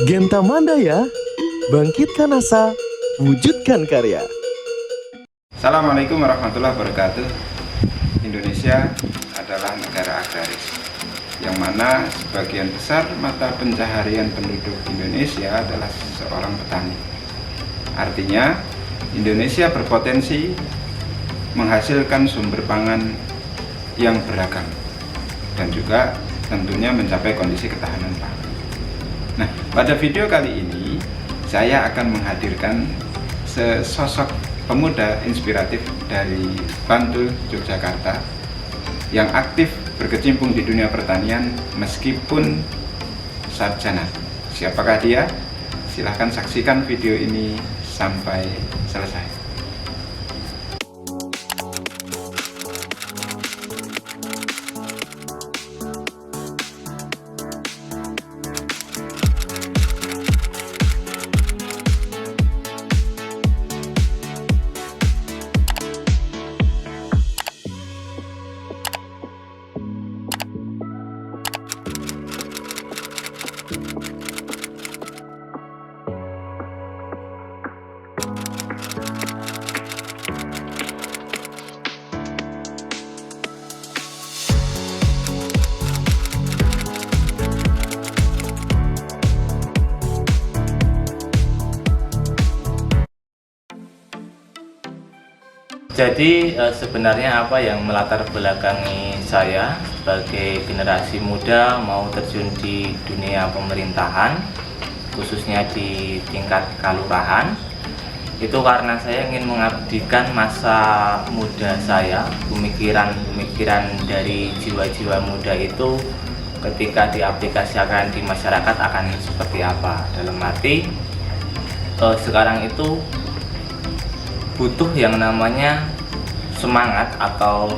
Genta Mandaya, bangkitkan asa, wujudkan karya. Assalamualaikum warahmatullahi wabarakatuh. Indonesia adalah negara agraris, yang mana sebagian besar mata pencaharian penduduk Indonesia adalah seorang petani. Artinya, Indonesia berpotensi menghasilkan sumber pangan yang beragam dan juga tentunya mencapai kondisi ketahanan pangan. Nah, pada video kali ini saya akan menghadirkan sesosok pemuda inspiratif dari Bantul, Yogyakarta yang aktif berkecimpung di dunia pertanian meskipun sarjana. Siapakah dia? Silahkan saksikan video ini sampai selesai. Jadi sebenarnya apa yang melatar belakangi saya sebagai generasi muda mau terjun di dunia pemerintahan, khususnya di tingkat kelurahan, itu karena saya ingin mengabdikan masa muda saya, pemikiran dari jiwa-jiwa muda itu ketika diaplikasikan di masyarakat akan seperti apa. Dalam arti sekarang itu butuh yang namanya semangat atau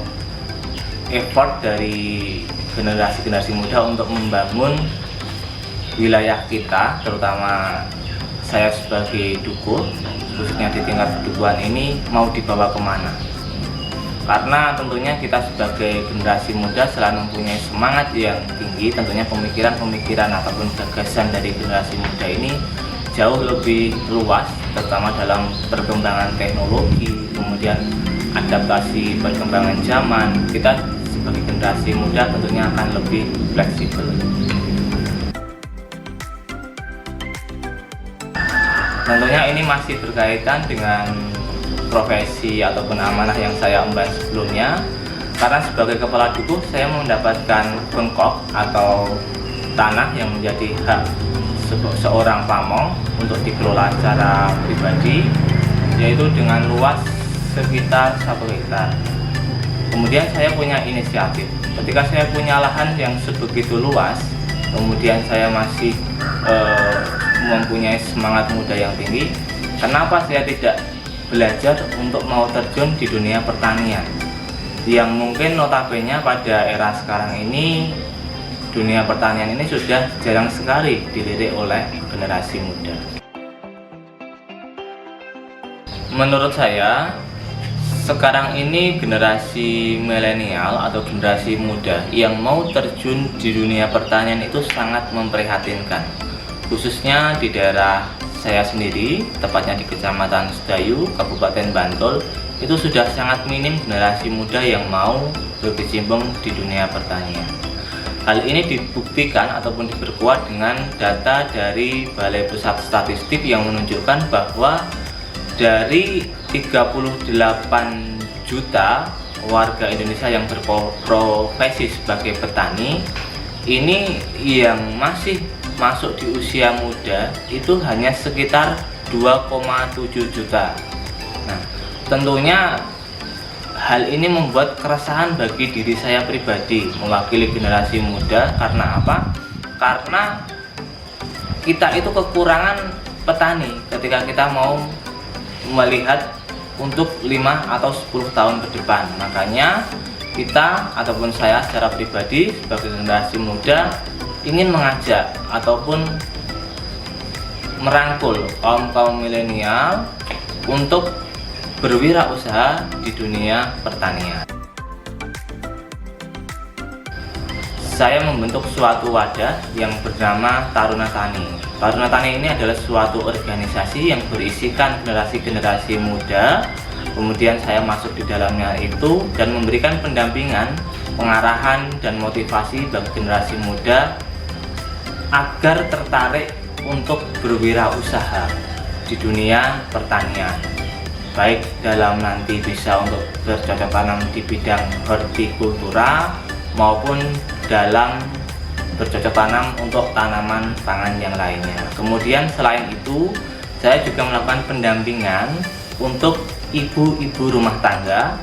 effort dari generasi-generasi muda untuk membangun wilayah kita, terutama saya sebagai dukuh, khususnya di tingkat kedukuhan ini mau dibawa kemana. Karena tentunya kita sebagai generasi muda selalu mempunyai semangat yang tinggi, tentunya pemikiran-pemikiran ataupun gagasan dari generasi muda ini jauh lebih luas, terutama dalam perkembangan teknologi, kemudian adaptasi perkembangan zaman. Kita sebagai generasi muda tentunya akan lebih fleksibel. Tentunya ini masih berkaitan dengan profesi ataupun amanah yang saya emban sebelumnya, karena sebagai kepala dukuh saya mendapatkan bengkok atau tanah yang menjadi hak seorang pamong untuk dikelola secara pribadi, yaitu dengan luas sekitar 1 hektar. Kemudian saya punya inisiatif, ketika saya punya lahan yang sebegitu luas, kemudian saya masih mempunyai semangat muda yang tinggi, kenapa saya tidak belajar untuk mau terjun di dunia pertanian yang mungkin notabene pada era sekarang ini dunia pertanian ini sudah jarang sekali dilirik oleh generasi muda. Menurut saya, sekarang ini generasi milenial atau generasi muda yang mau terjun di dunia pertanian itu sangat memprihatinkan. Khususnya di daerah saya sendiri, tepatnya di Kecamatan Sedayu, Kabupaten Bantul, itu sudah sangat minim generasi muda yang mau berkecimpung di dunia pertanian. Hal ini dibuktikan ataupun diperkuat dengan data dari Balai Pusat Statistik yang menunjukkan bahwa dari 38 juta warga Indonesia yang berprofesi sebagai petani, ini yang masih masuk di usia muda itu hanya sekitar 2,7 juta. Nah, tentunya hal ini membuat keresahan bagi diri saya pribadi mewakili generasi muda. Karena apa? Karena kita itu kekurangan petani ketika kita mau melihat untuk 5 atau 10 tahun ke depan. Makanya kita ataupun saya secara pribadi sebagai generasi muda ingin mengajak ataupun merangkul kaum milenial untuk berwirausaha di dunia pertanian. saya membentuk suatu wadah yang bernama Taruna Tani. Taruna Tani ini adalah suatu organisasi yang berisikan generasi-generasi muda. Kemudian saya masuk di dalamnya itu dan memberikan pendampingan, pengarahan, dan motivasi bagi generasi muda agar tertarik untuk berwirausaha di dunia pertanian, baik dalam nanti bisa untuk bercocok tanam di bidang hortikultura maupun dalam bercocok tanam untuk tanaman pangan yang lainnya. Kemudian selain itu, saya juga melakukan pendampingan untuk ibu-ibu rumah tangga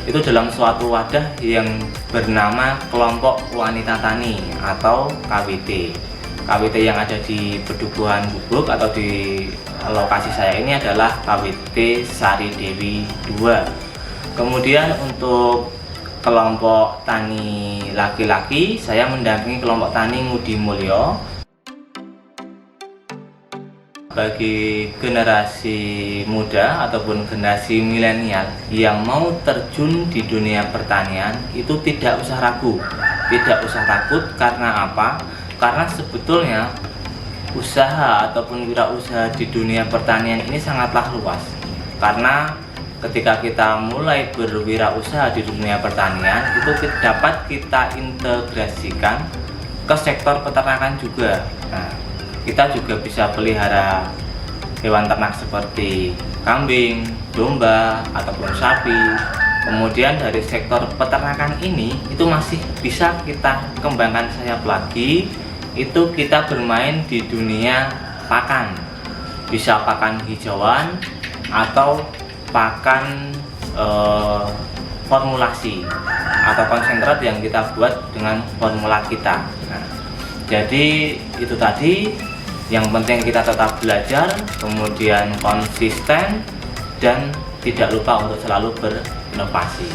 itu dalam suatu wadah yang bernama Kelompok Wanita Tani atau KWT. KWT yang ada di Pedukuhan Gubuk atau di lokasi saya ini adalah KWT Sari Dewi 2. Kemudian untuk kelompok tani laki-laki, saya mendampingi kelompok tani Ngudi Mulyo. Bagi generasi muda ataupun generasi milenial yang mau terjun di dunia pertanian itu tidak usah ragu, tidak usah takut. Karena apa? Karena sebetulnya usaha ataupun wirausaha di dunia pertanian ini sangatlah luas. Karena ketika kita mulai berwirausaha di dunia pertanian itu dapat kita integrasikan ke sektor peternakan juga. Nah, kita juga bisa pelihara hewan ternak seperti kambing, domba, ataupun sapi. Kemudian dari sektor peternakan ini itu masih bisa kita kembangkan sayap lagi. Itu kita bermain di dunia pakan, bisa pakan hijauan atau pakan formulasi atau konsentrat yang kita buat dengan formula kita. Nah, jadi itu tadi, yang penting kita tetap belajar, kemudian konsisten, dan tidak lupa untuk selalu berinovasi.